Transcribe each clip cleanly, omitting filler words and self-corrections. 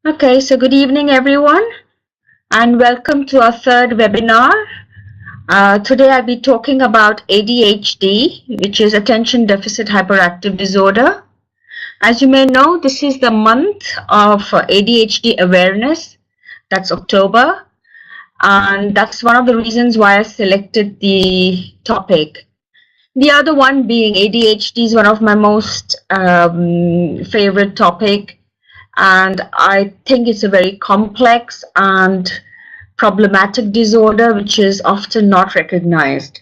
Okay, so good evening everyone and welcome to our third webinar. Today I'll be talking about ADHD, which is Attention Deficit Hyperactive Disorder. As you may know, this is the month of ADHD awareness. That's October, and that's one of the reasons why I selected the topic. The other one being ADHD is one of my most favorite topic, and I think it's a very complex and problematic disorder which is often not recognized.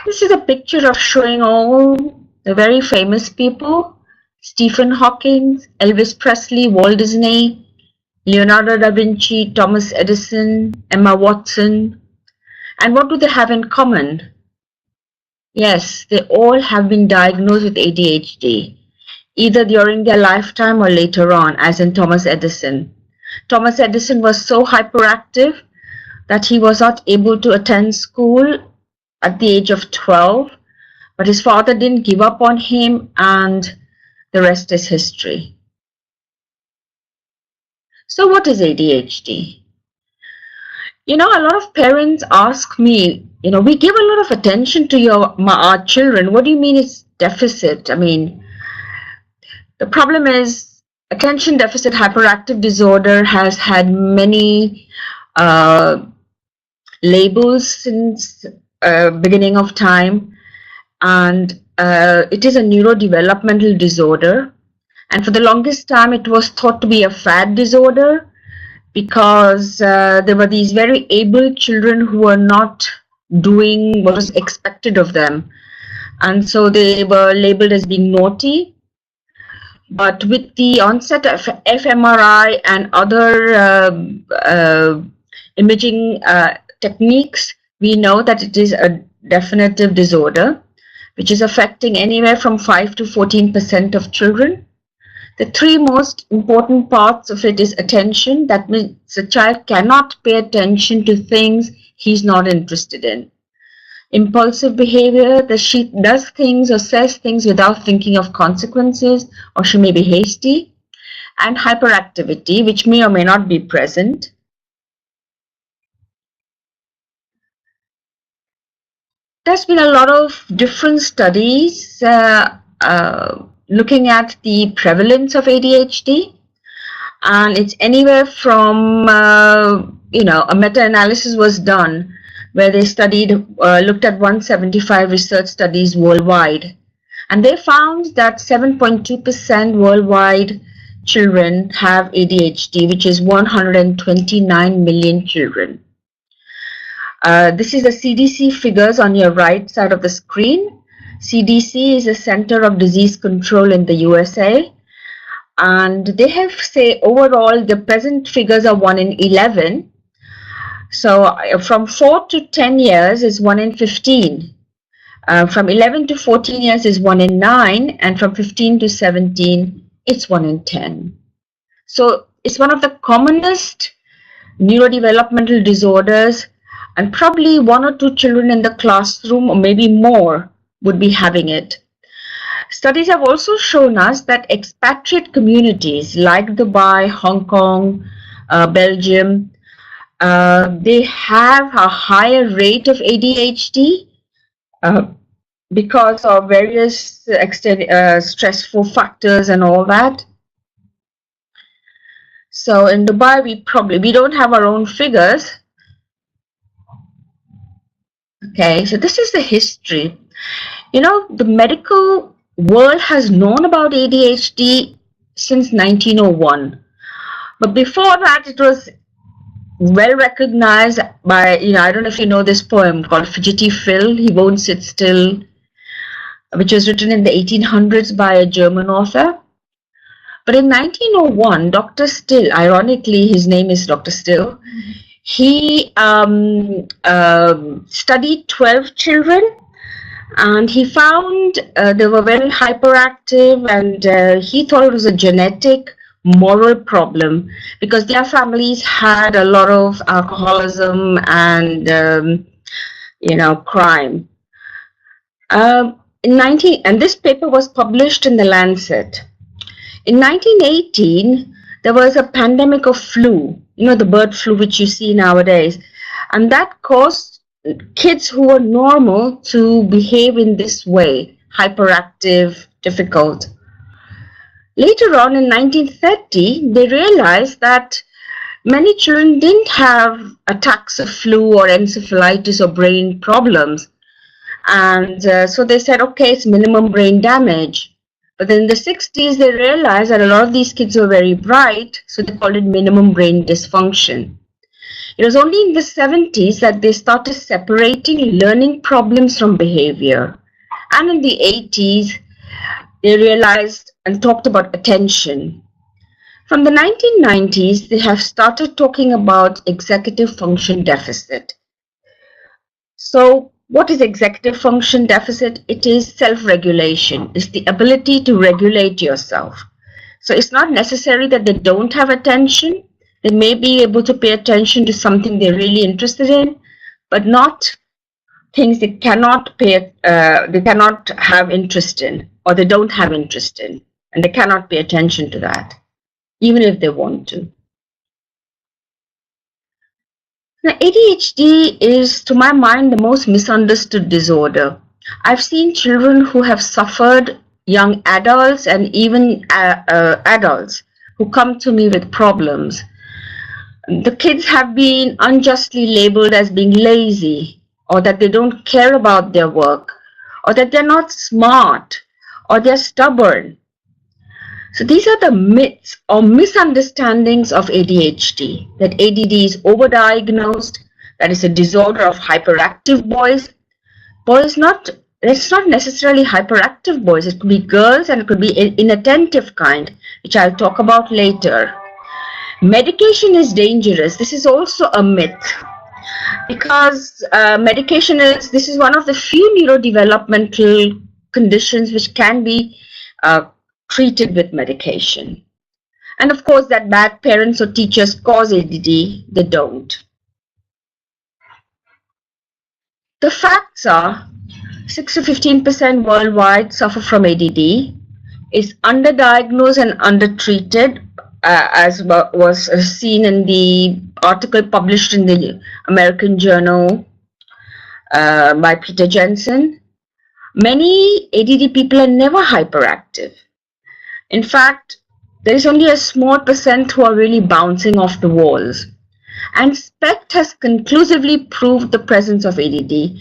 This is a picture of showing all the very famous people: Stephen Hawking, Elvis Presley, Walt Disney, Leonardo da Vinci, Thomas Edison, Emma Watson. And what do they have in common? Yes, they all have been diagnosed with ADHD, either during their lifetime or later on, as in Thomas Edison. Thomas Edison was so hyperactive that he was not able to attend school at the age of 12, but his father didn't give up on him, and the rest is history. So what is ADHD? A lot of parents ask me, we give a lot of attention to our children. What do you mean it's deficit? The problem is attention deficit hyperactive disorder has had many labels since beginning of time, and it is a neurodevelopmental disorder, and for the longest time it was thought to be a fad disorder because there were these very able children who were not doing what was expected of them, and so they were labeled as being naughty. But with the onset of fMRI and other imaging techniques, we know that it is a definitive disorder which is affecting anywhere from 5 to 14% of children. The three most important parts of it is attention. That means the child cannot pay attention to things he's not interested in. Impulsive behavior, she does things or says things without thinking of consequences, or she may be hasty. And hyperactivity, which may or may not be present. There's been a lot of different studies looking at the prevalence of ADHD, and it's anywhere from a meta-analysis was done where they looked at 175 research studies worldwide, and they found that 7.2% worldwide children have ADHD, which is 129 million children. This is the CDC figures on your right side of the screen. CDC is a Center of Disease Control in the USA, and they have say overall the present figures are 1 in 11. So from 4 to 10 years is 1 in 15. From 11 to 14 years is 1 in 9, and from 15 to 17 it's 1 in 10. So it's one of the commonest neurodevelopmental disorders, and probably 1 or 2 children in the classroom, or maybe more, would be having it. Studies have also shown us that expatriate communities like Dubai, Hong Kong, Belgium, they have a higher rate of ADHD because of various stressful factors and all that. So in Dubai, we don't have our own figures. Okay, so this is the history. The medical world has known about ADHD since 1901, but before that it was well recognized by, I don't know if you know this poem called Fidgety Phil, He Won't Sit Still, which was written in the 1800s by a German author. But in 1901, Dr. Still, ironically his name is Dr. Still, he studied 12 children, and he found they were very hyperactive, and he thought it was a genetic moral problem because their families had a lot of alcoholism and crime. And this paper was published in the Lancet. In 1918, there was a pandemic of flu, the bird flu which you see nowadays, and that caused kids who were normal to behave in this way, hyperactive, difficult. Later on in 1930, they realized that many children didn't have attacks of flu or encephalitis or brain problems. And so they said, okay, it's minimum brain damage. But then in the 60s, they realized that a lot of these kids were very bright, so they called it minimum brain dysfunction. It was only in the 70s that they started separating learning problems from behavior. And in the 80s, they realized and talked about attention. From the 1990s, they have started talking about executive function deficit. So what is executive function deficit? It is self-regulation. It's the ability to regulate yourself. So it's not necessary that they don't have attention. They may be able to pay attention to something they're really interested in, but not things they cannot have interest in, or they don't have interest in, and they cannot pay attention to that, even if they want to. Now, ADHD is, to my mind, the most misunderstood disorder. I've seen children who have suffered, young adults, and even adults who come to me with problems. The kids have been unjustly labeled as being lazy, or that they don't care about their work, or that they're not smart, or they're stubborn. So these are the myths or misunderstandings of ADHD, that ADD is overdiagnosed, that it's a disorder of hyperactive boys. It's not necessarily hyperactive boys. It could be girls, and it could be inattentive kind, which I'll talk about later. Medication is dangerous. This is also a myth, because this is one of the few neurodevelopmental conditions which can be treated with medication. And of course, that bad parents or teachers cause ADD, they don't. The facts are 6 to 15% worldwide suffer from ADD, is underdiagnosed and undertreated, as was seen in the article published in the American Journal by Peter Jensen. Many ADD people are never hyperactive. In fact, there is only a small percent who are really bouncing off the walls. And SPECT has conclusively proved the presence of ADD,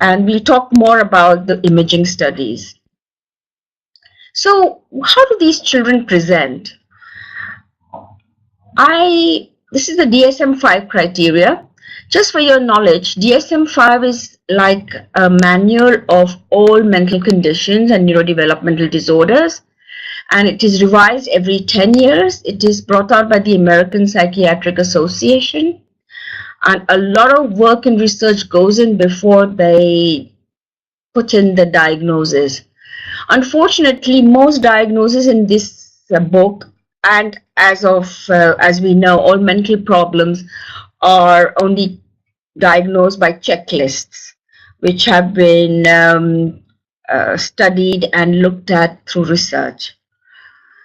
and we'll talk more about the imaging studies. So, how do these children present? This is the DSM-5 criteria. Just for your knowledge, DSM-5 is like a manual of all mental conditions and neurodevelopmental disorders, and it is revised every 10 years. It is brought out by the American Psychiatric Association, and a lot of work and research goes in before they put in the diagnosis. Unfortunately, most diagnoses in this book, and as we know, all mental problems are only diagnosed by checklists, which have been studied and looked at through research.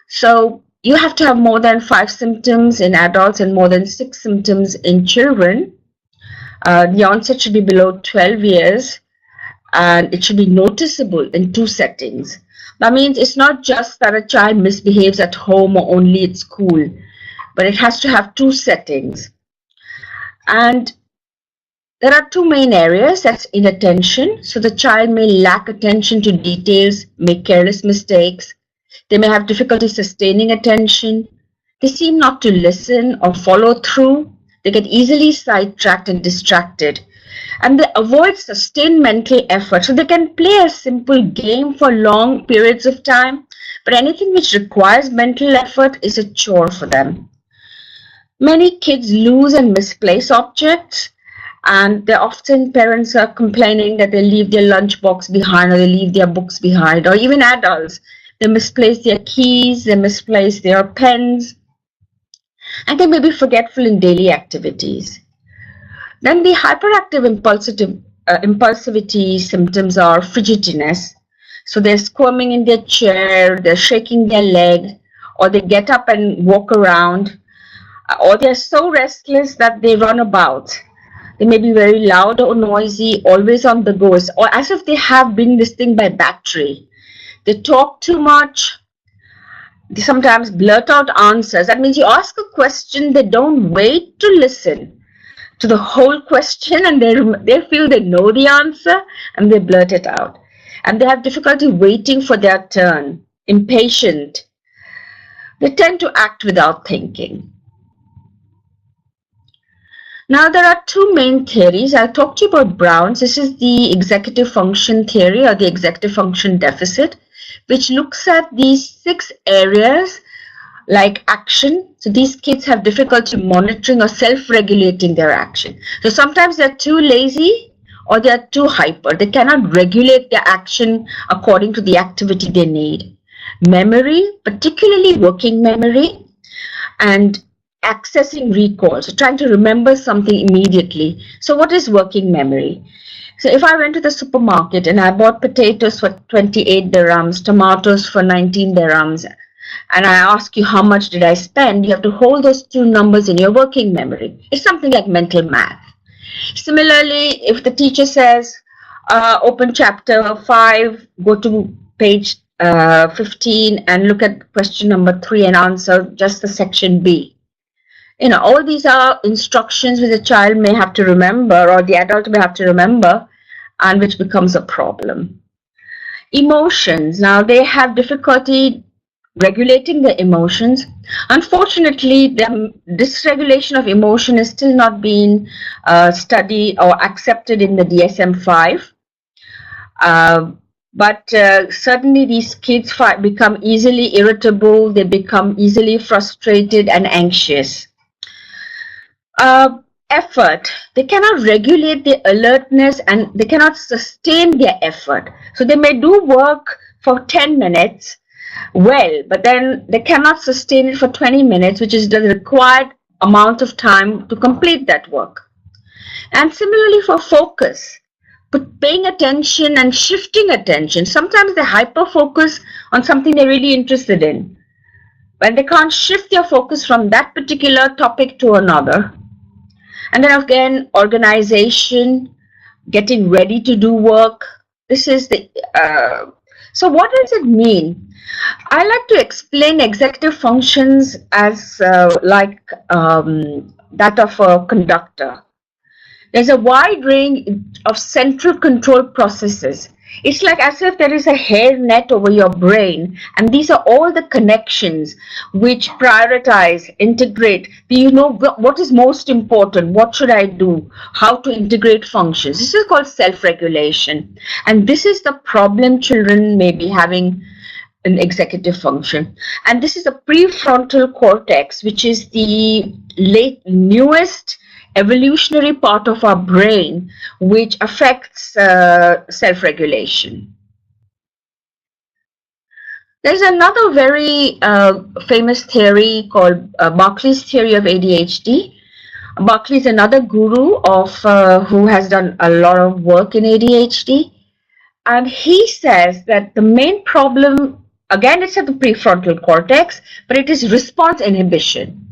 So you have to have more than 5 symptoms in adults and more than 6 symptoms in children. The onset should be below 12 years, and it should be noticeable in 2 settings. That means it's not just that a child misbehaves at home or only at school, but it has to have 2 settings. And there are 2 main areas. That's inattention. So the child may lack attention to details, make careless mistakes. They may have difficulty sustaining attention. They seem not to listen or follow through. They get easily sidetracked and distracted. And they avoid sustained mental effort. So they can play a simple game for long periods of time, but anything which requires mental effort is a chore for them. Many kids lose and misplace objects, and often parents are complaining that they leave their lunchbox behind, or they leave their books behind, or even adults. They misplace their keys, they misplace their pens, and they may be forgetful in daily activities. Then the hyperactive impulsivity symptoms are fidgetiness. So they're squirming in their chair, they're shaking their leg, or they get up and walk around, or they're so restless that they run about. They may be very loud or noisy, always on the go, or as if they have been this thing by battery. They talk too much. They sometimes blurt out answers. That means you ask a question, they don't wait to listen to the whole question, and they feel they know the answer and they blurt it out. And they have difficulty waiting for their turn, impatient. They tend to act without thinking. Now there are two main theories. I'll talk to you about Brown's. This is the executive function theory, or the executive function deficit, which looks at these 6 areas like action. So these kids have difficulty monitoring or self-regulating their action. So sometimes they're too lazy or they're too hyper. They cannot regulate their action according to the activity they need. Memory, particularly working memory, and accessing recall, so trying to remember something immediately. So what is working memory? So if I went to the supermarket and I bought potatoes for 28 dirhams, tomatoes for 19 dirhams, and I ask you how much did I spend, you have to hold those 2 numbers in your working memory. It's something like mental math. Similarly, if the teacher says, open chapter 5, go to page 15 and look at question number 3 and answer just the section B. You know, all these are instructions which the child may have to remember, or the adult may have to remember, and which becomes a problem. Emotions. Now, they have difficulty regulating their emotions. Unfortunately, the dysregulation of emotion is still not being studied or accepted in the DSM-5. But certainly these kids become easily irritable, they become easily frustrated and anxious. Effort. They cannot regulate their alertness and they cannot sustain their effort. So they may do work for 10 minutes well, but then they cannot sustain it for 20 minutes, which is the required amount of time to complete that work. And similarly for focus, but paying attention and shifting attention. Sometimes they hyper-focus on something they're really interested in, but they can't shift their focus from that particular topic to another. And then again, organization, getting ready to do work. This is the, so what does it mean? I like to explain executive functions as like that of a conductor. There's a wide range of central control processes. It's like as if there is a hair net over your brain, and these are all the connections which prioritize, integrate. Do you know what is most important? What should I do? How to integrate functions? This is called self-regulation. And this is the problem children may be having in executive function. And this is the prefrontal cortex, which is the newest evolutionary part of our brain which affects self-regulation. There's another very famous theory called Buckleys Theory of ADHD. Buckley is another guru of who has done a lot of work in ADHD, and he says that the main problem, again, it's at the prefrontal cortex, but it is response inhibition.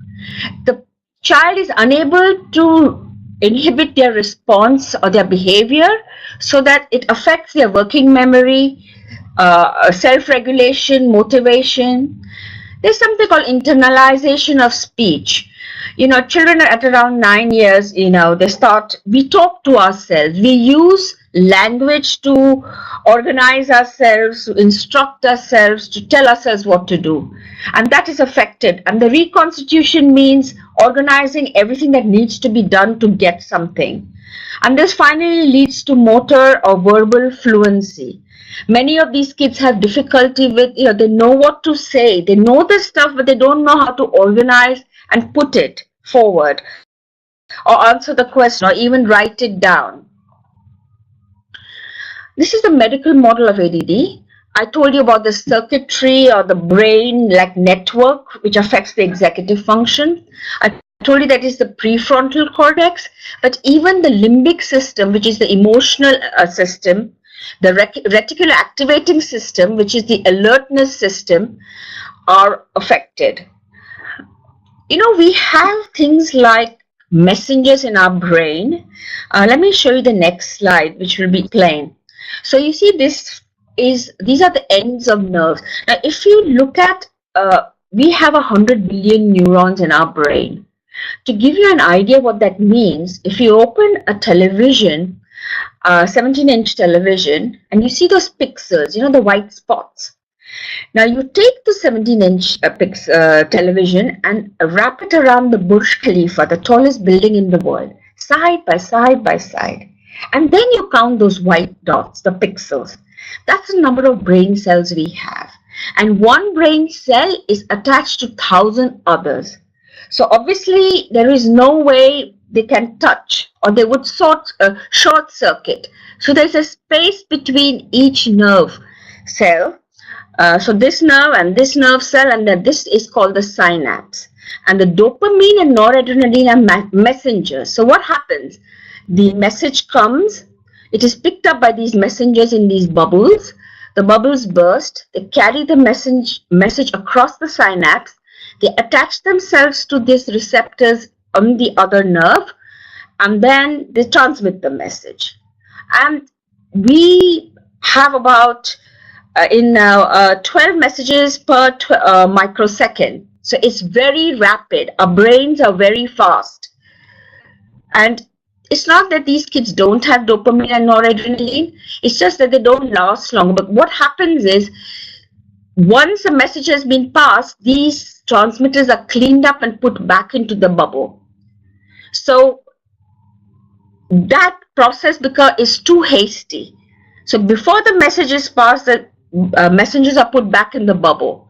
The child is unable to inhibit their response or their behavior so that it affects their working memory, self-regulation, motivation. There's something called internalization of speech. You know, children at around 9 years, you know, we talk to ourselves. We use language to organize ourselves, to instruct ourselves, to tell ourselves what to do. And that is affected. And the reconstitution means organizing everything that needs to be done to get something. And this finally leads to motor or verbal fluency. Many of these kids have difficulty with, you know, they know what to say. They know the stuff, but they don't know how to organize and put it forward or answer the question or even write it down. This is the medical model of ADD. I told you about the circuitry or the brain like network which affects the executive function. I told you that is the prefrontal cortex, but even the limbic system, which is the emotional system, the reticular activating system, which is the alertness system, are affected. You know, we have things like messengers in our brain. Let me show you the next slide, which will be plain. So you see, these are the ends of nerves. Now, if you look at, we have 100 billion neurons in our brain. To give you an idea what that means, if you open a television, 17-inch television, and you see those pixels, you know, the white spots. Now you take the 17-inch television and wrap it around the Burj Khalifa, the tallest building in the world, side by side by side. And then you count those white dots, the pixels. That's the number of brain cells we have. And one brain cell is attached to 1,000 others. So obviously there is no way they can touch, or they would short circuit. So there's a space between each nerve cell. So this nerve and this nerve cell, and then this is called the synapse. And the dopamine and noradrenaline are messengers. So what happens? The message comes, it is picked up by these messengers in these bubbles. The bubbles burst, they carry the message across the synapse. They attach themselves to these receptors on the other nerve, and then they transmit the message. And we have about 12 messages per microsecond. So it's very rapid. Our brains are very fast. And it's not that these kids don't have dopamine and noradrenaline. It's just that they don't last long. But what happens is, once a message has been passed, these transmitters are cleaned up and put back into the bubble. So that process is too hasty. So before the message is passed, the messengers are put back in the bubble.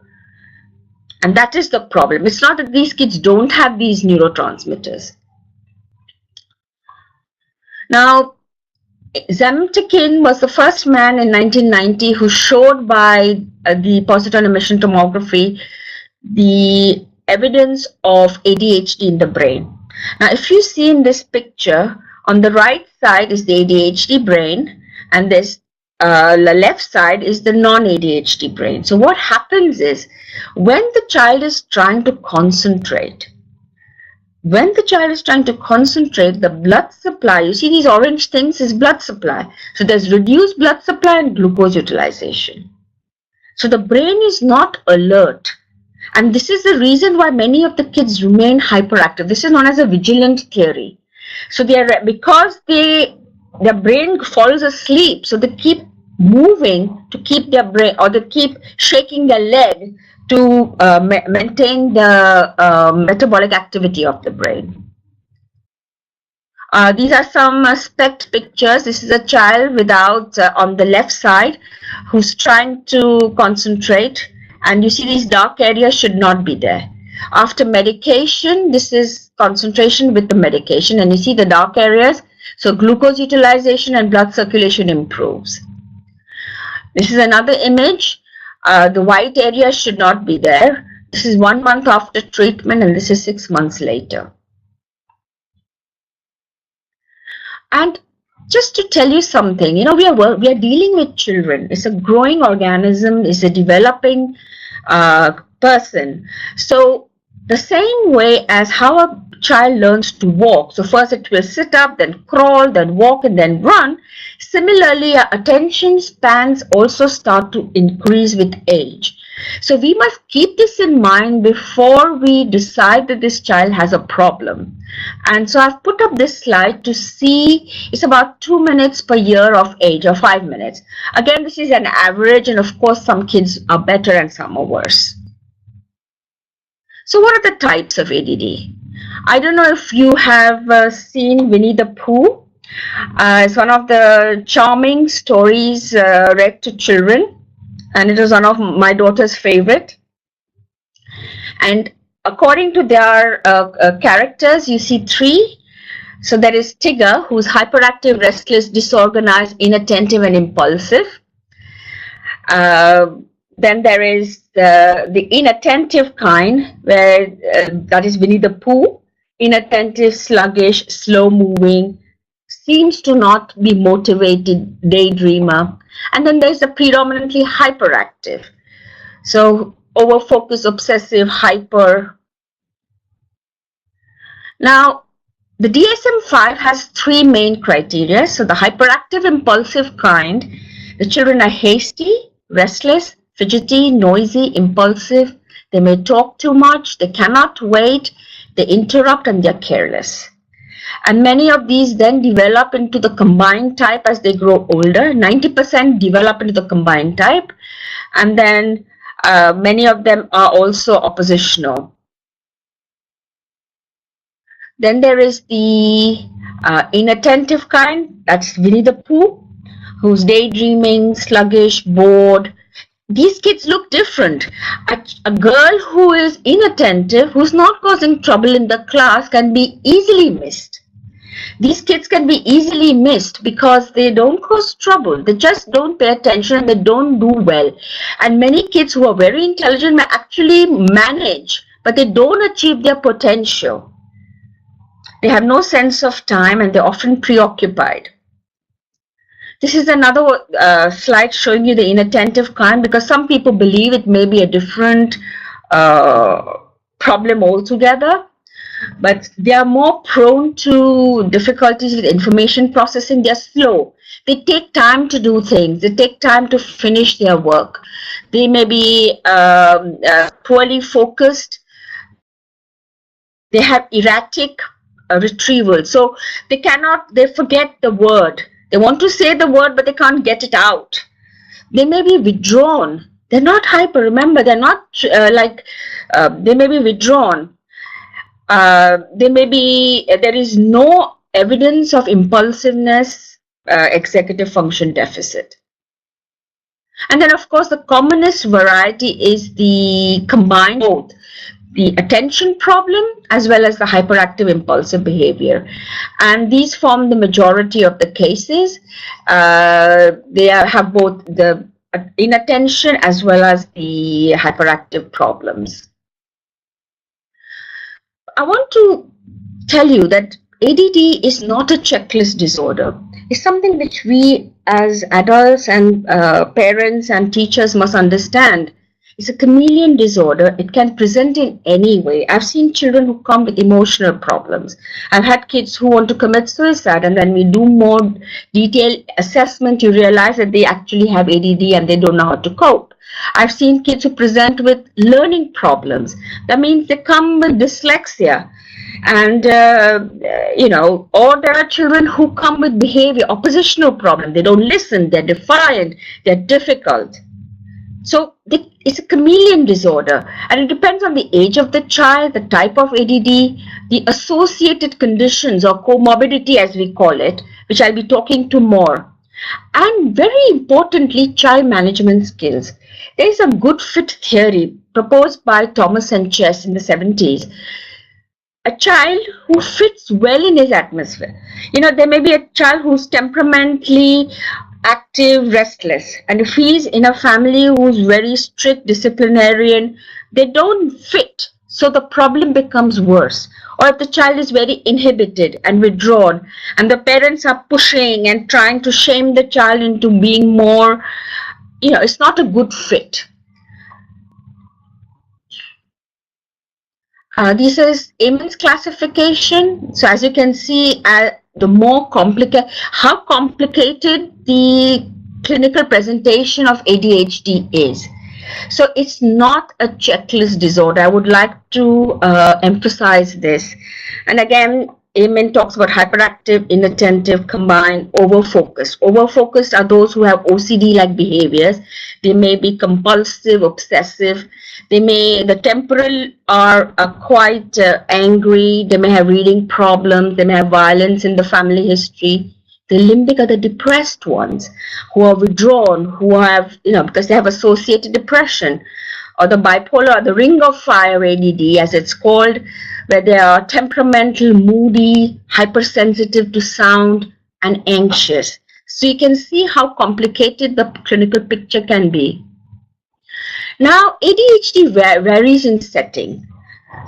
And that is the problem. It's not that these kids don't have these neurotransmitters. Now, Zemtekin was the first man in 1990 who showed by the positron emission tomography the evidence of ADHD in the brain. Now, if you see in this picture, on the right side is the ADHD brain, and this the left side is the non-ADHD brain. So what happens is, when the child is trying to concentrate, the blood supply, you see these orange things, is blood supply. So there's reduced blood supply and glucose utilization. So the brain is not alert. And this is the reason why many of the kids remain hyperactive. This is known as a vigilant theory. So because their brain falls asleep, so they keep moving to keep their brain, or they keep shaking their leg to maintain the metabolic activity of the brain. These are some SPECT pictures. This is a child without, on the left side, who's trying to concentrate, and you see these dark areas should not be there. After medication, this is concentration with the medication, and you see the dark areas, so glucose utilization and blood circulation improves. This is another image. The white area should not be there. This is 1 month after treatment, and this is 6 months later. And just to tell you something, you know, we are dealing with children. It's a growing organism. It's a developing person. So the same way as how a child learns to walk, so first it will sit up, then crawl, then walk, and then run. Similarly, our attention spans also start to increase with age. So we must keep this in mind before we decide that this child has a problem. And so I've put up this slide to see, it's about 2 minutes per year of age, or 5 minutes. Again, this is an average, and of course some kids are better and some are worse. So what are the types of ADD? I don't know if you have seen Winnie the Pooh. It's one of the charming stories read to children, and it was one of my daughter's favorite. And according to their characters, you see 3. So there is Tigger, who's hyperactive, restless, disorganized, inattentive, and impulsive. Then there is the inattentive kind, where that is Winnie the Pooh. inattentive, sluggish, slow moving, seems to not be motivated daydreamer. And then there's a predominantly hyperactive. So over focus, obsessive, hyper. Now, the DSM-5 has three main criteria. So the hyperactive impulsive kind, the children are hasty, restless, fidgety, noisy, impulsive. They may talk too much, they cannot wait, they interrupt, and they're careless. And many of these then develop into the combined type as they grow older. 90% develop into the combined type. And then many of them are also oppositional. Then there is the inattentive kind, that's Winnie the Pooh, who's daydreaming, sluggish, bored. These kids look different. A girl who is inattentive, who's not causing trouble in the class, can be easily missed. These kids can be easily missed because they don't cause trouble. They just don't pay attention and they don't do well. And many kids who are very intelligent may actually manage, but they don't achieve their potential. They have no sense of time and they're often preoccupied. This is another slide showing you the inattentive kind, because some people believe it may be a different problem altogether, but they are more prone to difficulties with information processing. They're slow. They take time to do things. They take time to finish their work. They may be poorly focused. They have erratic retrieval. So they forget the word. They want to say the word, but they can't get it out. They may be withdrawn. They're not hyper. Remember, they're not they may be withdrawn. There is no evidence of impulsiveness, executive function deficit. And then, of course, the commonest variety is the combined both the attention problem as well as the hyperactive impulsive behavior. And these form the majority of the cases. They have both the inattention as well as the hyperactive problems. I want to tell you that ADD is not a checklist disorder. It's something which we as adults and parents and teachers must understand. It's a chameleon disorder. It can present in any way. I've seen children who come with emotional problems. I've had kids who want to commit suicide, and when we do more detailed assessment, you realize that they actually have ADD and they don't know how to cope. I've seen kids who present with learning problems. That means they come with dyslexia. And, or there are children who come with behavior, oppositional problem. They don't listen, they're defiant, they're difficult. So it's a chameleon disorder, and it depends on the age of the child, the type of ADD, the associated conditions or comorbidity as we call it, which I'll be talking to more. And very importantly, child management skills. There is a good fit theory proposed by Thomas and Chess in the 70s. A child who fits well in his atmosphere. There may be a child who's temperamentally active, restless, and if he's in a family who's very strict disciplinarian, they don't fit, so the problem becomes worse. Or if the child is very inhibited and withdrawn and the parents are pushing and trying to shame the child into being more, it's not a good fit. This is Amen's classification. So as you can see, the more complicated, how complicated the clinical presentation of ADHD is. So it's not a checklist disorder. I would like to emphasize this. And again, Amen talks about hyperactive, inattentive, combined, overfocused. Overfocused are those who have OCD-like behaviors. They may be compulsive, obsessive. The temporal are quite angry. They may have reading problems. They may have violence in the family history. The limbic are the depressed ones who are withdrawn, who have, because they have associated depression. Or the bipolar, the ring of fire ADD, as it's called, where they are temperamental, moody, hypersensitive to sound, and anxious. So you can see how complicated the clinical picture can be. Now, ADHD varies in setting.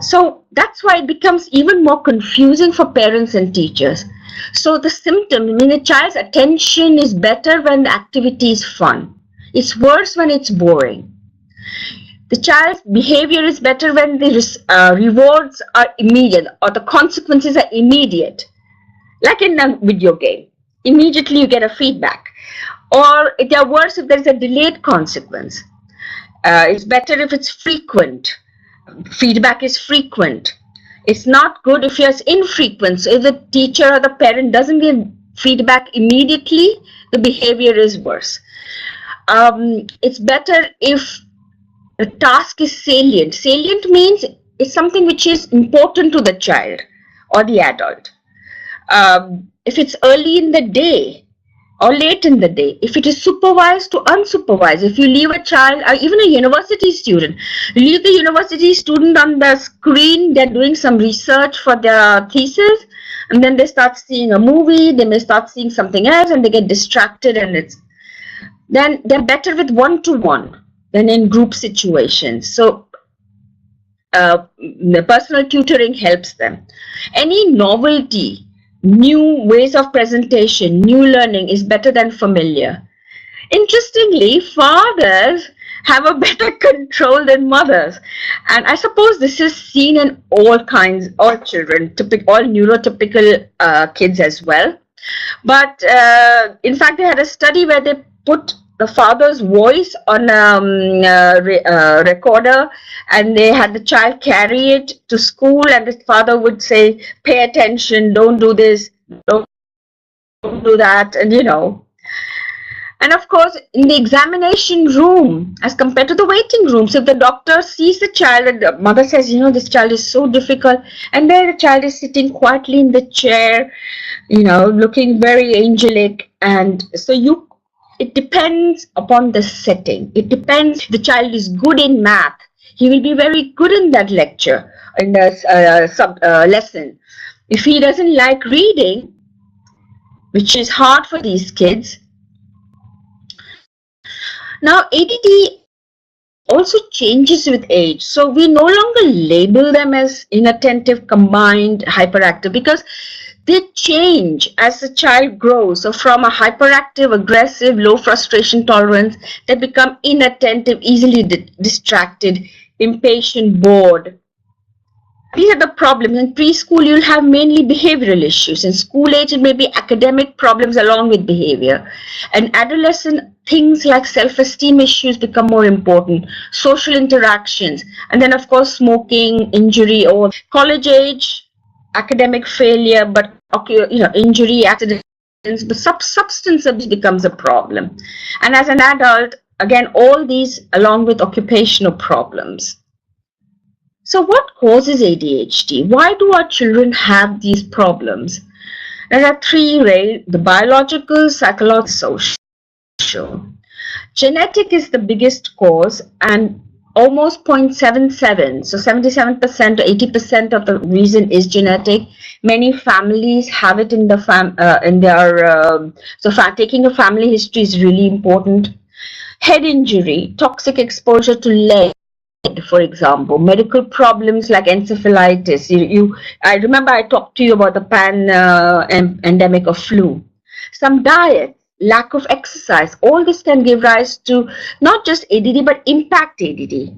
So that's why it becomes even more confusing for parents and teachers. So the symptom, I mean, a child's attention is better when the activity is fun. It's worse when it's boring. The child's behavior is better when the rewards are immediate or the consequences are immediate. Like in a video game, immediately you get a feedback. Or they are worse if there is a delayed consequence. It's better if it's frequent. Feedback is frequent. It's not good if it's infrequent. So if the teacher or the parent doesn't give feedback immediately, the behavior is worse. It's better if the task is salient. Salient means it's something which is important to the child or the adult. If it's early in the day or late in the day, if it is supervised to unsupervised, if you leave a child or even a university student, leave the university student on the screen, they're doing some research for their thesis, and then they start seeing a movie, they may start seeing something else, and they get distracted, and then they're better with one-to-one than in group situations. So the personal tutoring helps them. Any novelty, new ways of presentation, new learning is better than familiar. Interestingly, fathers have a better control than mothers. And I suppose this is seen in all kinds, all children, all neurotypical kids as well. But in fact, they had a study where they put the father's voice on a recorder, and they had the child carry it to school, and the father would say, pay attention, don't do this, don't do that, and And of course, in the examination room, as compared to the waiting room, so if the doctor sees the child and the mother says, this child is so difficult, and there the child is sitting quietly in the chair, looking very angelic, and so it depends upon the setting. It depends. If the child is good in math, he will be very good in that lecture, in the lesson. If he doesn't like reading, which is hard for these kids. Now, ADD also changes with age. So we no longer label them as inattentive, combined, hyperactive, because they change as the child grows. So from a hyperactive, aggressive, low frustration tolerance, they become inattentive, easily distracted, impatient, bored. These are the problems. In preschool, you'll have mainly behavioral issues. In school age, it may be academic problems along with behavior. And adolescent, things like self-esteem issues become more important. Social interactions. And then, of course, smoking, injury, or college age, academic failure, but injury, accidents, but substance abuse becomes a problem. And as an adult, again, all these along with occupational problems. So what causes ADHD? Why do our children have these problems? There are three ways: the biological, psychological, social. Genetic is the biggest cause, and almost 0.77, so 77% to 80% of the reason is genetic. Many families have it in the taking a family history is really important. Head injury, toxic exposure to lead, for example, medical problems like encephalitis. I remember I talked to you about the endemic of flu. Some diet, lack of exercise, all this can give rise to not just ADD but impact ADD.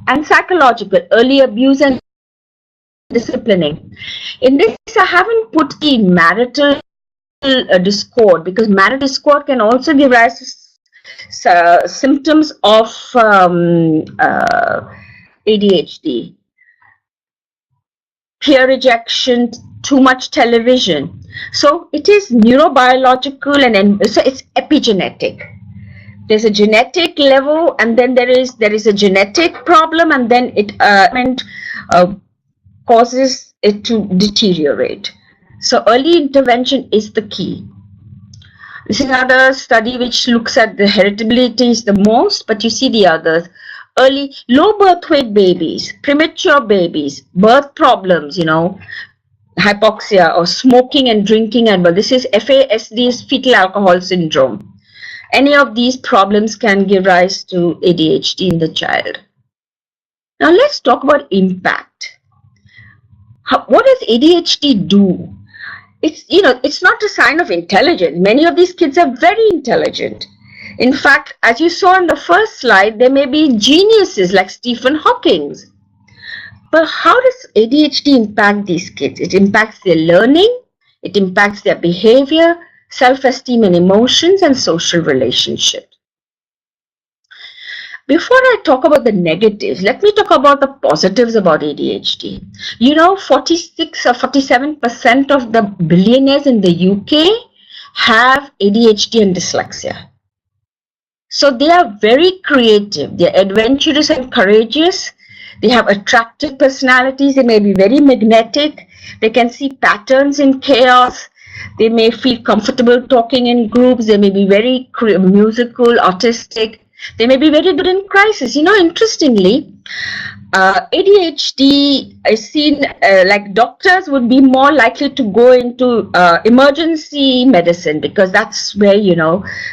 And psychological, early abuse and disciplining. In this, I haven't put the marital discord, because marital discord can also give rise to symptoms of ADHD. Peer rejection, too much television. So it is neurobiological, and so it's epigenetic. There's a genetic level, and then there is a genetic problem, and then it causes it to deteriorate. So early intervention is the key. This is another study which looks at the heritability is the most, but you see the others. Early low birth weight babies, premature babies, birth problems, hypoxia or smoking and drinking, and this is FASD, is fetal alcohol syndrome. Any of these problems can give rise to ADHD in the child. Now let's talk about impact. What does ADHD do? It's not a sign of intelligence. Many of these kids are very intelligent. In fact, as you saw in the first slide, there may be geniuses like Stephen Hawking. But how does ADHD impact these kids? It impacts their learning, it impacts their behavior, self-esteem and emotions, and social relationships. Before I talk about the negatives, let me talk about the positives about ADHD. 46 or 47% of the billionaires in the UK have ADHD and dyslexia. So they are very creative, they're adventurous and courageous, they have attractive personalities, they may be very magnetic, they can see patterns in chaos, they may feel comfortable talking in groups, they may be very musical, artistic, they may be very good in crisis. Interestingly, ADHD is seen like doctors would be more likely to go into emergency medicine because that's where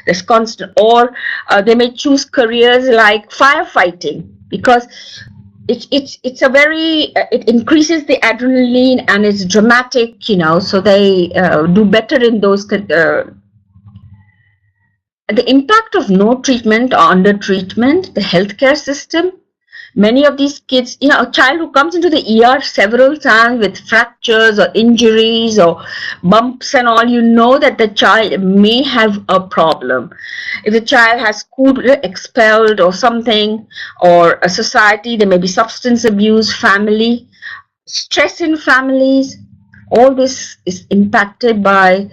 there's constant, or they may choose careers like firefighting because it's a very it increases the adrenaline and it's dramatic, so they do better in those. The impact of no treatment or under treatment, the healthcare system. Many of these kids, a child who comes into the ER several times with fractures or injuries or bumps and all, that the child may have a problem. If the child has school expelled or something, or a society, there may be substance abuse, family, stress in families. All this is impacted by,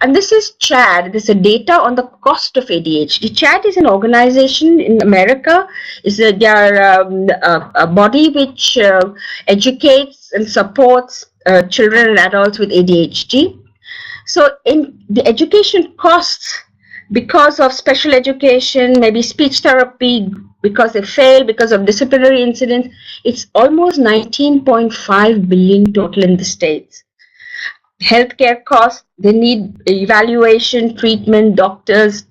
and this is CHAD. This is data on the cost of ADHD. CHAD is an organization in America. They are a body which educates and supports children and adults with ADHD. So in the education costs, because of special education, maybe speech therapy, because they fail, because of disciplinary incidents, it's almost 19.5 billion total in the States. Healthcare costs, they need evaluation, treatment, doctors,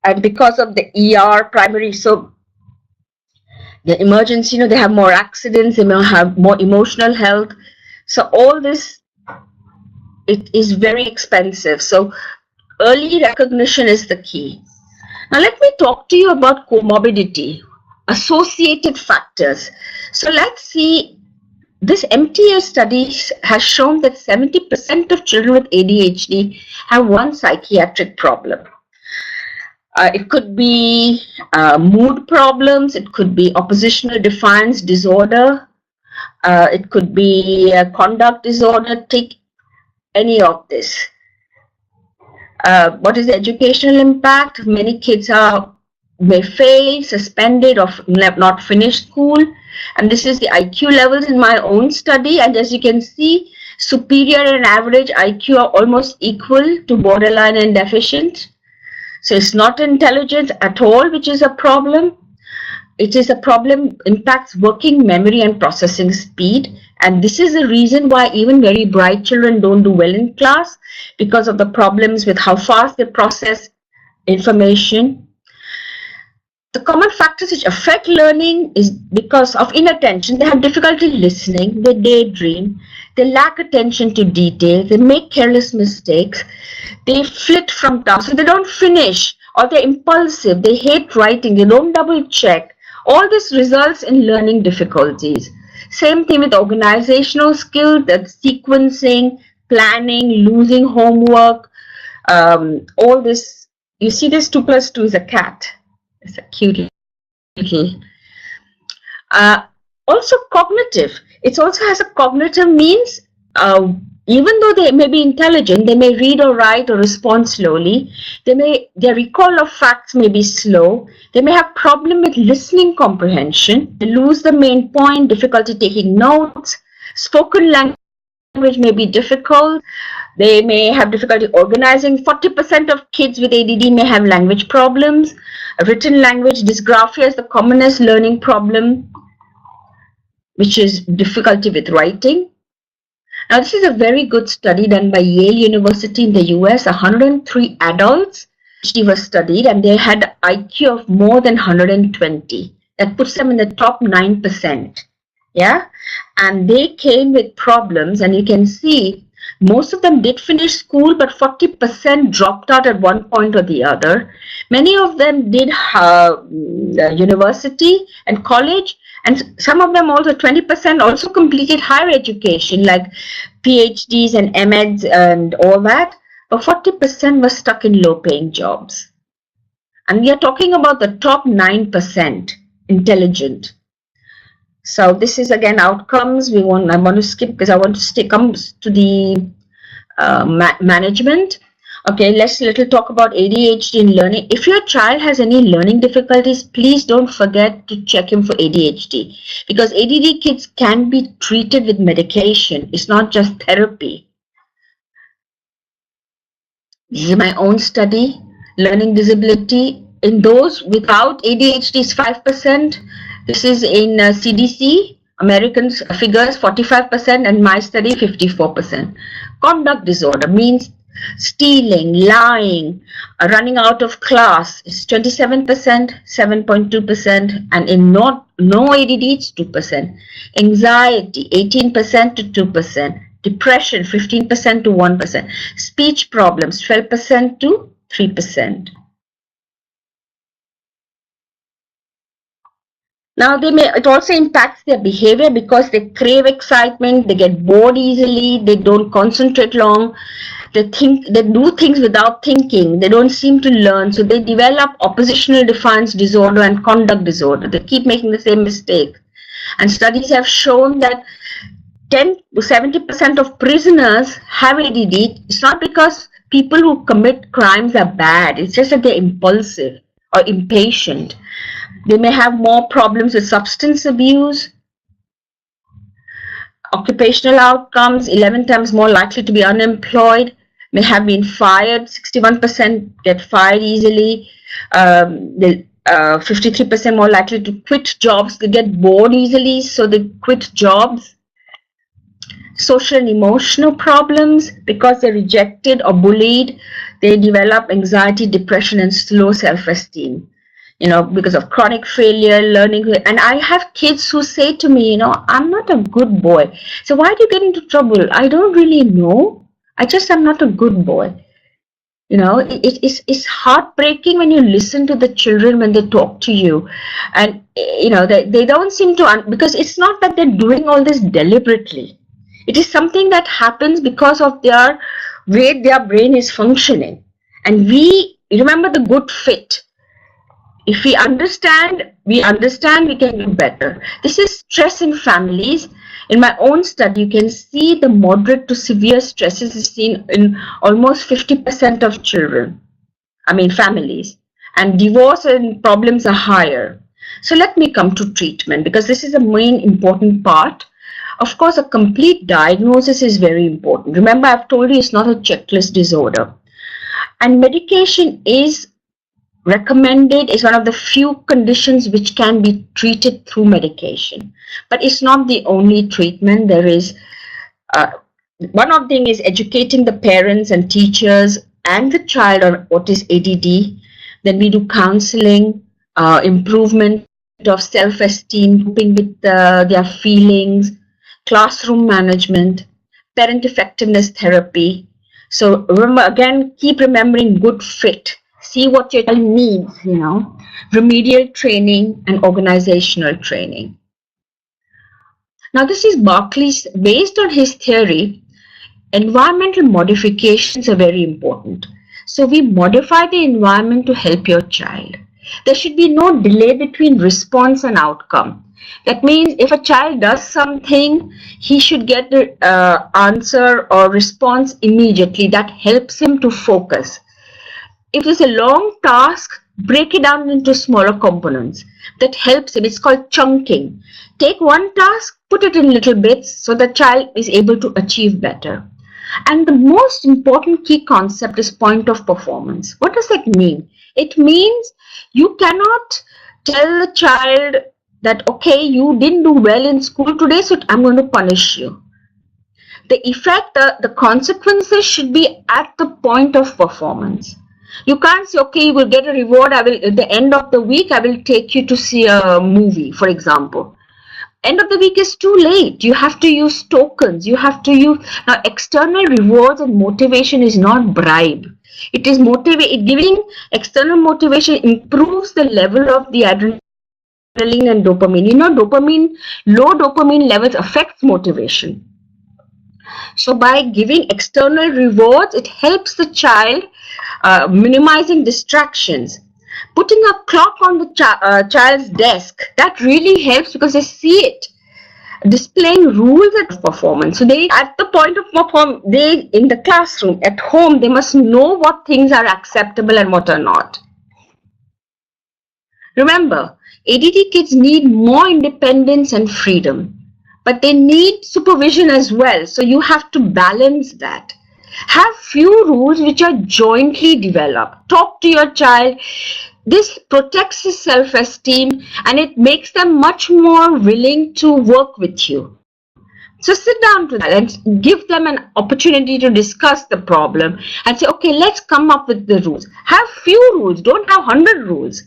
and because of the ER primary, so the emergency, they have more accidents, they may have more emotional health. So all this, it is very expensive. So early recognition is the key. Now let me talk to you about comorbidity, associated factors. So let's see. This MTA study has shown that 70% of children with ADHD have one psychiatric problem. It could be mood problems, it could be oppositional defiance disorder, it could be conduct disorder. Take any of this. What is the educational impact? Many kids may fail, suspended, or not finish school. And this is the IQ levels in my own study. And as you can see, superior and average IQ are almost equal to borderline and deficient. So it's not intelligence at all, which is a problem. It is a problem, impacts working memory and processing speed. And this is the reason why even very bright children don't do well in class, because of the problems with how fast they process information. The common factors which affect learning is because of inattention. They have difficulty listening, they daydream, they lack attention to detail, they make careless mistakes, they flit from tasks, so they don't finish, or they're impulsive, they hate writing, they don't double check. All this results in learning difficulties. Same thing with organizational skills, that sequencing, planning, losing homework, all this. You see this 2 + 2 is a cat. It's a cute little. Also cognitive. It also has a cognitive means, even though they may be intelligent, they may read or write or respond slowly. Their recall of facts may be slow. They may have problem with listening comprehension. They lose the main point, difficulty taking notes. Spoken language may be difficult. They may have difficulty organizing. 40% of kids with ADD may have language problems. Written language dysgraphia is the commonest learning problem, which is difficulty with writing. Now, this is a very good study done by Yale University in the US. 103 adults were studied, and they had IQ of more than 120. That puts them in the top 9%. Yeah, and they came with problems, and you can see most of them did finish school, but 40% dropped out at one point or the other. Many of them did university and college, and some of them also 20% also completed higher education like PhDs and MEds and all that, but 40% were stuck in low-paying jobs. And we are talking about the top 9% intelligent. So this is again outcomes. I want to skip because I want to comes to the management. Okay, let's little talk about ADHD in learning. If your child has any learning difficulties, please don't forget to check him for ADHD, because ADD kids can be treated with medication. It's not just therapy. This is my own study. Learning disability in those without ADHD is 5%. This is in CDC, American figures 45%, and my study 54%. Conduct disorder means stealing, lying, running out of class is 27%, 7.2%, and in no ADD it's 2%. Anxiety 18% to 2%. Depression 15% to 1%. Speech problems 12% to 3%. Now it also impacts their behavior because they crave excitement, they get bored easily, they don't concentrate long, they do things without thinking, they don't seem to learn, so they develop oppositional defiance disorder and conduct disorder. They keep making the same mistake. And studies have shown that 10 to 70% of prisoners have ADD. It's not because people who commit crimes are bad, it's just that they're impulsive or impatient. They may have more problems with substance abuse. Occupational outcomes, 11 times more likely to be unemployed, may have been fired, 61% get fired easily, 53% more likely to quit jobs. They get bored easily, so they quit jobs. Social and emotional problems, because they're rejected or bullied, they develop anxiety, depression, and low self-esteem. Because of chronic failure, learning. And I have kids who say to me, I'm not a good boy. So why do you get into trouble? I don't really know. I'm not a good boy. It's heartbreaking when you listen to the children when they talk to you. And, they don't seem to, because it's not that they're doing all this deliberately. It is something that happens because of their way their brain is functioning. And remember the good fit. If we understand, we can do better. This is stress in families. In my own study, you can see the moderate to severe stresses is seen in almost 50% of families. And divorce and problems are higher. So let me come to treatment, because this is a main important part. Of course, a complete diagnosis is very important. Remember, I've told you it's not a checklist disorder. And medication is recommended. Is one of the few conditions which can be treated through medication, but it's not the only treatment. There is one of them is educating the parents and teachers and the child on what is ADD. Then we do counseling, improvement of self-esteem, coping with their feelings, classroom management, parent effectiveness therapy. So remember, again, keep remembering good fit. See what your child needs, remedial training and organizational training. Now, this is Buckley's. Based on his theory, environmental modifications are very important. So we modify the environment to help your child. There should be no delay between response and outcome. That means if a child does something, he should get the answer or response immediately. That helps him to focus. If it's a long task, break it down into smaller components. That helps him. It's called chunking. Take one task, put it in little bits so the child is able to achieve better. And the most important key concept is point of performance. What does that mean? It means you cannot tell the child that, okay, you didn't do well in school today, so I'm going to punish you. The effect, the consequences should be at the point of performance. You can't say, okay, you will get a reward. At the end of the week, I will take you to see a movie, for example. End of the week is too late. You have to use tokens. You have to use, now external rewards and motivation is not bribe. It is giving external motivation improves the level of the adrenaline and dopamine. Low dopamine levels affects motivation. So by giving external rewards, it helps the child minimizing distractions. Putting a clock on the child's desk, that really helps because they see it. Displaying rules of performance. So they, at the point of perform, they in the classroom, at home, they must know what things are acceptable and what are not. Remember, ADD kids need more independence and freedom, but they need supervision as well. So you have to balance that. Have few rules which are jointly developed. Talk to your child. This protects his self-esteem and it makes them much more willing to work with you. So sit down to that and give them an opportunity to discuss the problem and say, okay, let's come up with the rules. Have few rules. Don't have 100 rules.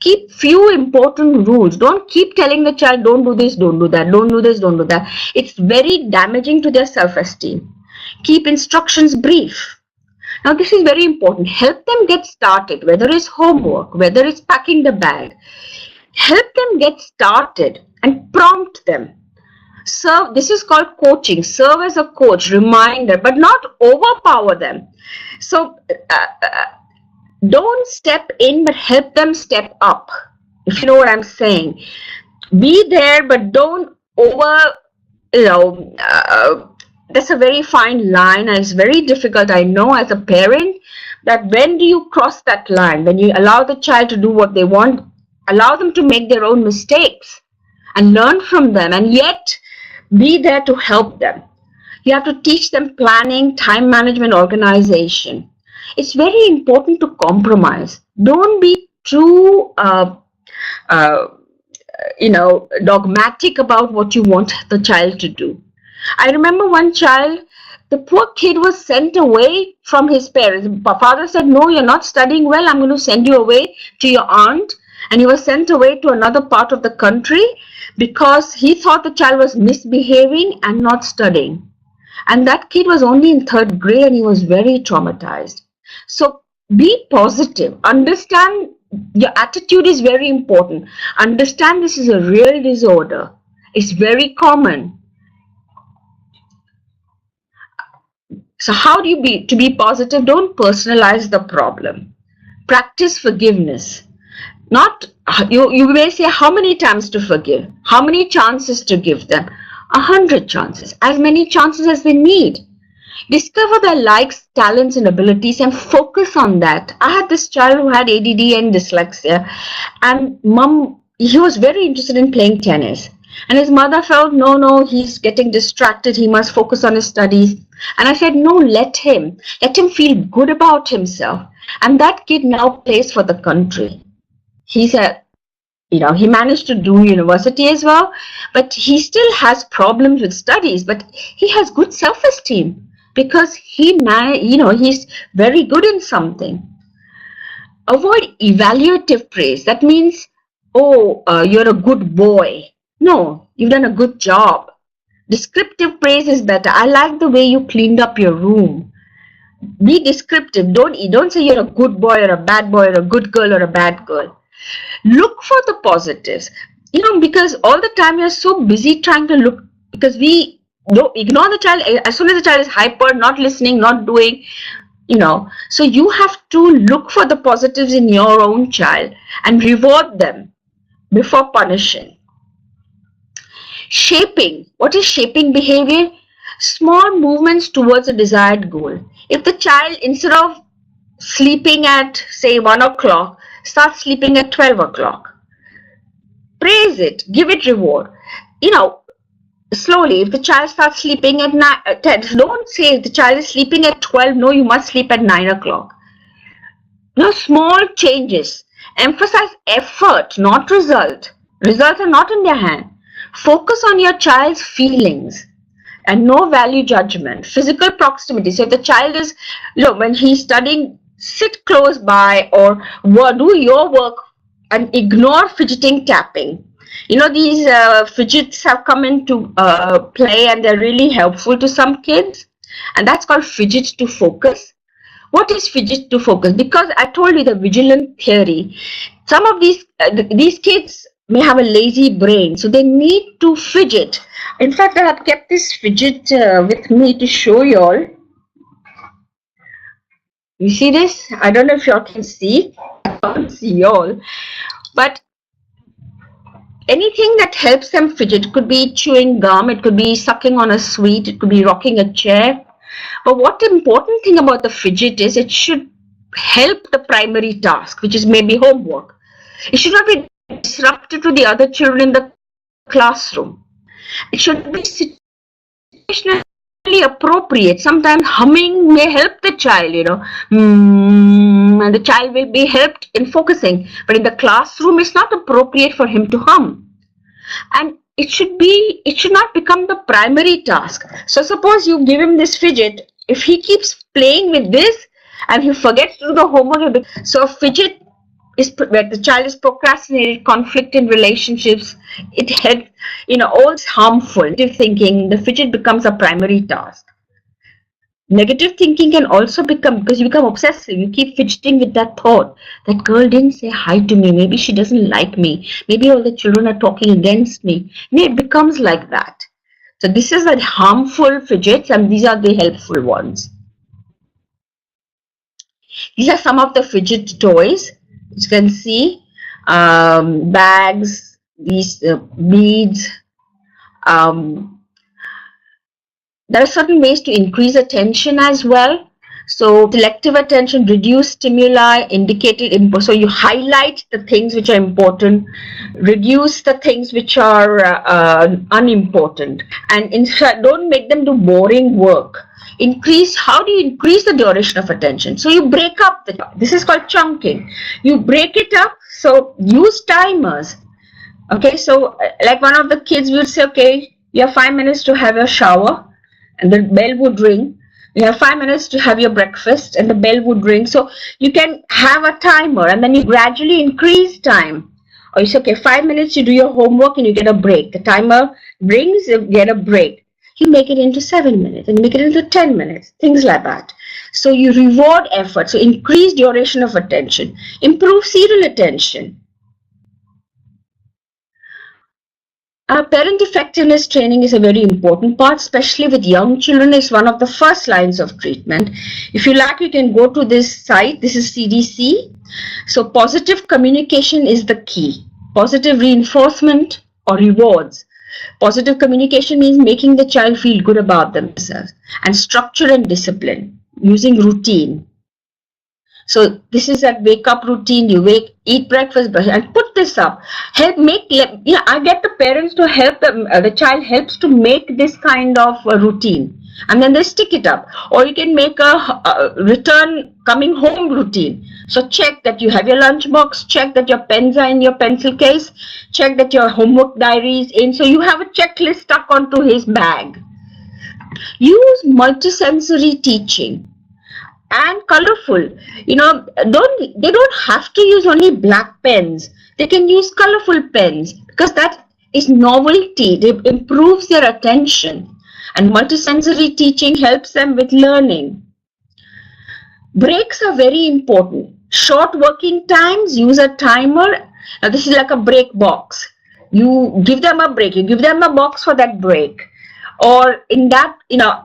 Keep few important rules. Don't keep telling the child, don't do this, don't do that, don't do this, don't do that. It's very damaging to their self-esteem. Keep instructions brief. Now this is very important. Help them get started, whether it's homework, whether it's packing the bag. Help them get started and prompt them. So this is called coaching. Serve as a coach, reminder, but not overpower them. So don't step in, but help them step up, if you know what I'm saying. Be there, but don't that's a very fine line, and it's very difficult, I know, as a parent, that when do you cross that line? When you allow the child to do what they want, allow them to make their own mistakes and learn from them, and yet be there to help them. You have to teach them planning, time management, organization. It's very important to compromise. Don't be too dogmatic about what you want the child to do. I remember one child, the poor kid was sent away from his parents. Father said, no, you're not studying well. I'm going to send you away to your aunt. And he was sent away to another part of the country because he thought the child was misbehaving and not studying. And that kid was only in 3rd grade and he was very traumatized. So be positive. Understand your attitude is very important. Understand this is a real disorder. It's very common. So how do you to be positive? Don't personalize the problem. Practice forgiveness. Not, you may say, how many times to forgive? How many chances to give them? 100 chances. As many chances as they need. Discover their likes, talents, and abilities and focus on that. I had this child who had ADD and dyslexia, and he was very interested in playing tennis. And his mother felt, no, he's getting distracted. He must focus on his studies. And I said, no, let him feel good about himself. And that kid now plays for the country. He managed to do university as well, but he still has problems with studies, but he has good self-esteem because he's very good in something. Avoid evaluative praise. That means, you're a good boy. No, you've done a good job. Descriptive praise is better. I like the way you cleaned up your room. Be descriptive. Don't say you're a good boy or a bad boy or a good girl or a bad girl. Look for the positives. Because all the time you're so busy trying to look, because we don't ignore the child. As soon as the child is hyper, not listening, not doing, so you have to look for the positives in your own child and reward them before punishing. Shaping. What is shaping behavior? Small movements towards a desired goal. If the child, instead of sleeping at, say, 1 o'clock, starts sleeping at 12 o'clock, praise it, give it reward. Slowly, if the child starts sleeping at 10, don't say if the child is sleeping at 12, no, you must sleep at 9 o'clock. Small changes. Emphasize effort, not result. Results are not in their hand. Focus on your child's feelings and no value judgment. Physical proximity. So if the child is, when he's studying, sit close by or do your work and ignore fidgeting, tapping. You know, these fidgets have come into play, and they're really helpful to some kids, and that's called fidget to focus. What is fidget to focus? Because I told you the vigilant theory. Some of these kids may have a lazy brain, so they need to fidget. In fact, I have kept this fidget with me to show you all. You see this? I don't know if you all can see. I can't see you all. But anything that helps them fidget, it could be chewing gum, it could be sucking on a sweet, it could be rocking a chair. But what the important thing about the fidget is it should help the primary task, which is maybe homework. It should not be disruptive to the other children in the classroom. It should be situationally appropriate. Sometimes humming may help the child, you know, and the child will be helped in focusing. But in the classroom, it's not appropriate for him to hum. And it should not become the primary task. So suppose you give him this fidget, if he keeps playing with this and he forgets to do the homework, so fidget is where the child is procrastinated, conflict in relationships, it helps, you know, all harmful negative thinking, the fidget becomes a primary task. Negative thinking can also become, because you become obsessive, you keep fidgeting with that thought. That girl didn't say hi to me, maybe she doesn't like me, maybe all the children are talking against me. It becomes like that. So this is the harmful fidgets, and these are the helpful ones. These are some of the fidget toys. You can see bags, these beads. There are certain ways to increase attention as well. So selective attention, reduce stimuli, indicated input. So you highlight the things which are important, reduce the things which are unimportant, and don't make them do boring work. How do you increase the duration of attention? So you break up this is called chunking. You break it up, so use timers. Okay, so like one of the kids will say, okay, you have 5 minutes to have your shower, and the bell would ring. You have 5 minutes to have your breakfast, and the bell would ring. So you can have a timer, and then you gradually increase time. Or you say, okay, 5 minutes you do your homework and you get a break. The timer rings, you get a break. You make it into 7 minutes and make it into 10 minutes, things like that. So you reward effort. So increase duration of attention, improve serial attention. Parent effectiveness training is a very important part, especially with young children. It's one of the first lines of treatment. If you like, you can go to this site. This is CDC. So positive communication is the key. Positive reinforcement or rewards. Positive communication means making the child feel good about themselves, and structure and discipline, using routine. So this is a wake up routine. You eat breakfast, and put this up. I get the parents to help them. The child helps to make this kind of routine, and then they stick it up. Or you can make a return coming home routine. So check that you have your lunch box. Check that your pens are in your pencil case. Check that your homework diary is in. So you have a checklist stuck onto his bag. Use multisensory teaching. And colorful, they don't have to use only black pens. They can use colorful pens, because that is novelty. It improves their attention, and multisensory teaching helps them with learning. Breaks are very important. Short working times, use a timer. Now this is like a break box. You give them a break. You give them a box for that break. Or in that,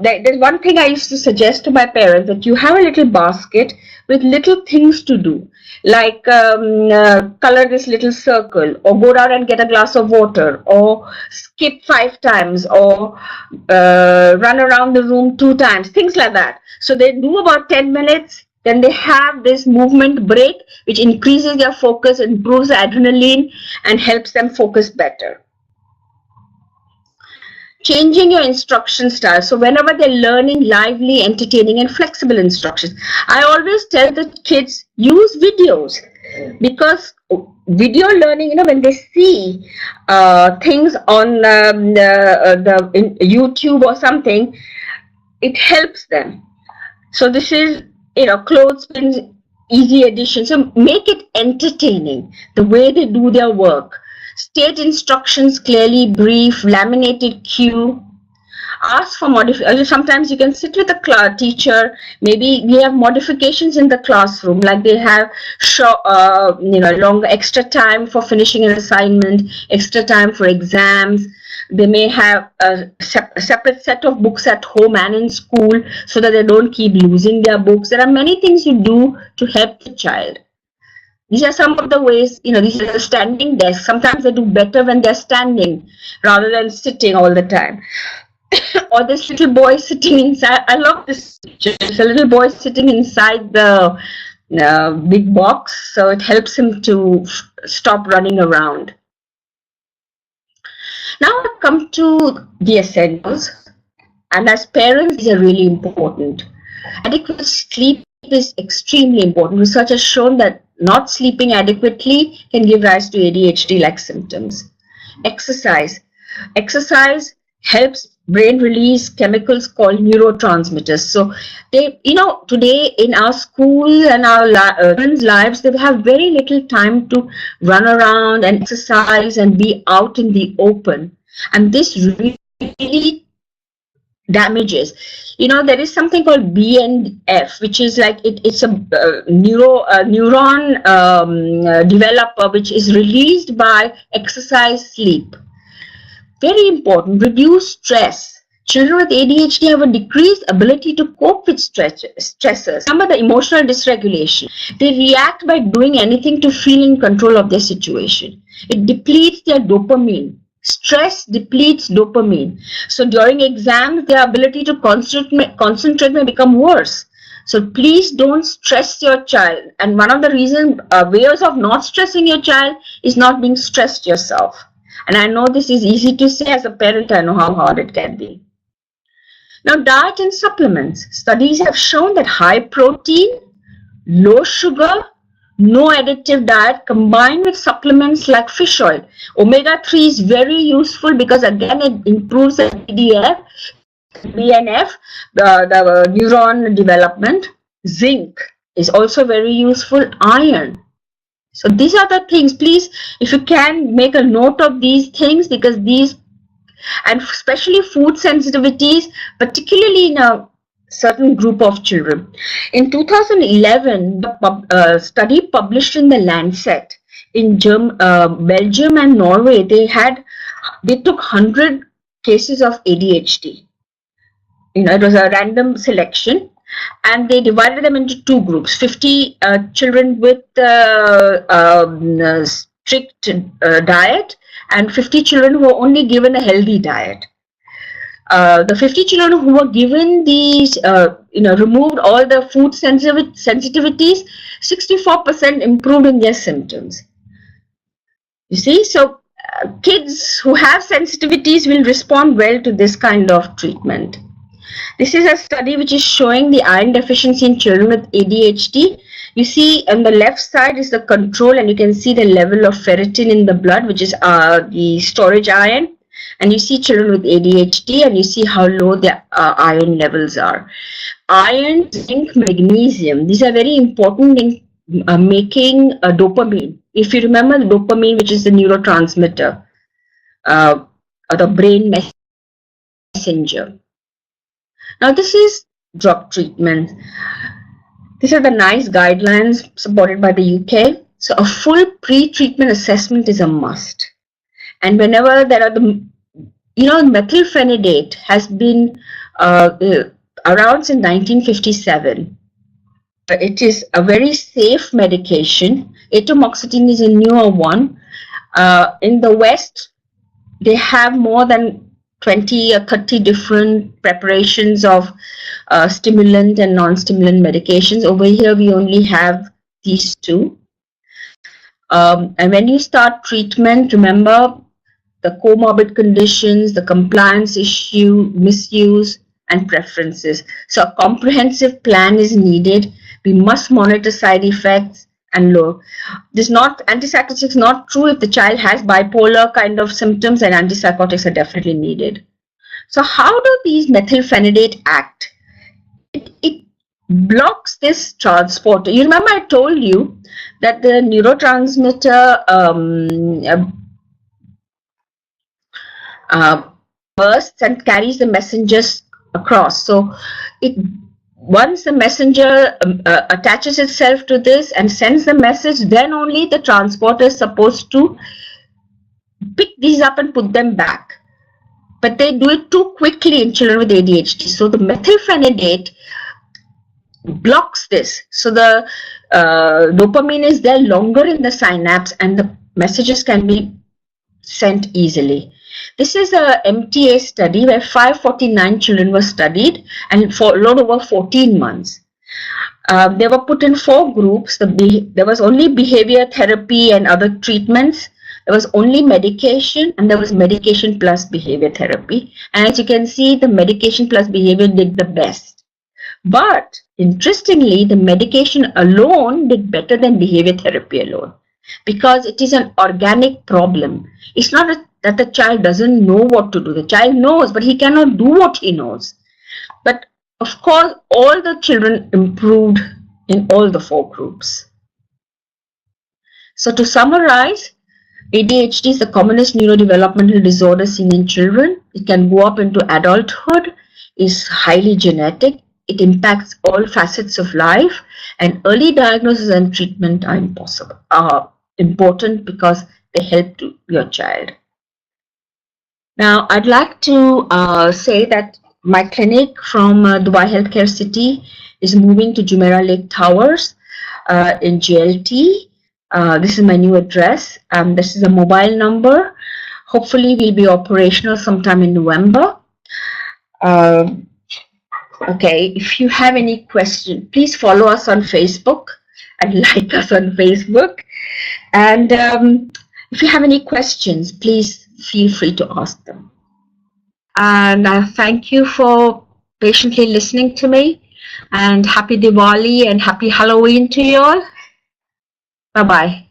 there's one thing I used to suggest to my parents, that you have a little basket with little things to do, like color this little circle, or go down and get a glass of water, or skip 5 times, or run around the room 2 times, things like that. So they do about 10 minutes, then they have this movement break, which increases their focus, improves the adrenaline, and helps them focus better. Changing your instruction style. So whenever they're learning, lively, entertaining, and flexible instructions. I always tell the kids, use videos, because video learning, when they see things on the YouTube or something, it helps them. So this is, clothespins, easy addition. So make it entertaining, the way they do their work. State instructions clearly, brief, laminated cue. Ask for modification. Sometimes you can sit with a teacher. Maybe we have modifications in the classroom, like they have longer extra time for finishing an assignment, extra time for exams. They may have a separate set of books at home and in school, so that they don't keep losing their books. There are many things you do to help the child. These are some of the ways, these are the standing desks. Sometimes they do better when they're standing rather than sitting all the time. Or this little boy sitting inside. I love this picture. It's a little boy sitting inside the big box, so it helps him to stop running around. Now I come to the essentials, and as parents, these are really important. Adequate sleep is extremely important. Research has shown that not sleeping adequately can give rise to ADHD-like symptoms. Exercise helps brain release chemicals called neurotransmitters. So they, today in our schools and our children's lives, they have very little time to run around and exercise and be out in the open. And this really damages. There is something called BNF, which is like it's a neuron developer, which is released by exercise, sleep. Very important. Reduce stress. Children with ADHD have a decreased ability to cope with stressors. Remember the emotional dysregulation. They react by doing anything to feel in control of their situation. It depletes their dopamine. Stress depletes dopamine. So during exams, their ability to concentrate may become worse. So please don't stress your child. And one of the ways of not stressing your child is not being stressed yourself. And I know this is easy to say. As a parent, I know how hard it can be. Now, diet and supplements. Studies have shown that high protein, low sugar, no additive diet combined with supplements like fish oil. Omega-3 is very useful because again it improves the BNF, the neuron development. Zinc is also very useful. Iron. So these are the things. Please, if you can, make a note of these things, because these, and especially food sensitivities, particularly in a certain group of children. In 2011, the study published in the Lancet in Belgium and Norway, they took 100 cases of ADHD. It was a random selection, and they divided them into two groups: 50 children with strict diet, and 50 children who were only given a healthy diet. The 50 children who were given these, removed all the food sensitivities, 64% improved in their symptoms. You see, so kids who have sensitivities will respond well to this kind of treatment. This is a study which is showing the iron deficiency in children with ADHD. You see on the left side is the control, and you can see the level of ferritin in the blood, which is the storage iron. And you see children with ADHD, and you see how low the iron levels are. Iron, zinc, magnesium, these are very important in making dopamine. If you remember the dopamine, which is the neurotransmitter, or the brain messenger. Now this is drug treatment. These are the NICE guidelines supported by the UK. So a full pre-treatment assessment is a must. And whenever there are methylphenidate has been around since 1957. It is a very safe medication. Atomoxetine is a newer one. In the West, they have more than 20 or 30 different preparations of stimulant and non-stimulant medications. Over here, we only have these two. And when you start treatment, remember the comorbid conditions, the compliance issue, misuse, and preferences. So a comprehensive plan is needed. We must monitor side effects and low. Antipsychotics is not true if the child has bipolar kind of symptoms, and antipsychotics are definitely needed. So how do these methylphenidate act? It blocks this transporter. You remember I told you that the neurotransmitter bursts and carries the messengers across. So once the messenger attaches itself to this and sends the message, then only the transporter is supposed to pick these up and put them back. But they do it too quickly in children with ADHD. So the methylphenidate blocks this. So the dopamine is there longer in the synapse and the messages can be sent easily. This is a MTA study where 549 children were studied and followed over 14 months. They were put in 4 groups. There was only behavior therapy and other treatments. There was only medication, and there was medication plus behavior therapy. And as you can see, the medication plus behavior did the best. But interestingly, the medication alone did better than behavior therapy alone, because it is an organic problem. It's not that the child doesn't know what to do. The child knows, but he cannot do what he knows. But of course, all the children improved in all the 4 groups. So to summarize, ADHD is the commonest neurodevelopmental disorder seen in children. It can go up into adulthood, is highly genetic, it impacts all facets of life, and early diagnosis and treatment are important because they help to your child. Now, I'd like to say that my clinic from Dubai Healthcare City is moving to Jumeirah Lake Towers in GLT. This is my new address. This is a mobile number. Hopefully, we'll be operational sometime in November. Okay, if you have any question, please follow us on Facebook and like us on Facebook. And if you have any questions, please feel free to ask them. And I thank you for patiently listening to me. And happy Diwali and happy Halloween to you all. Bye-bye.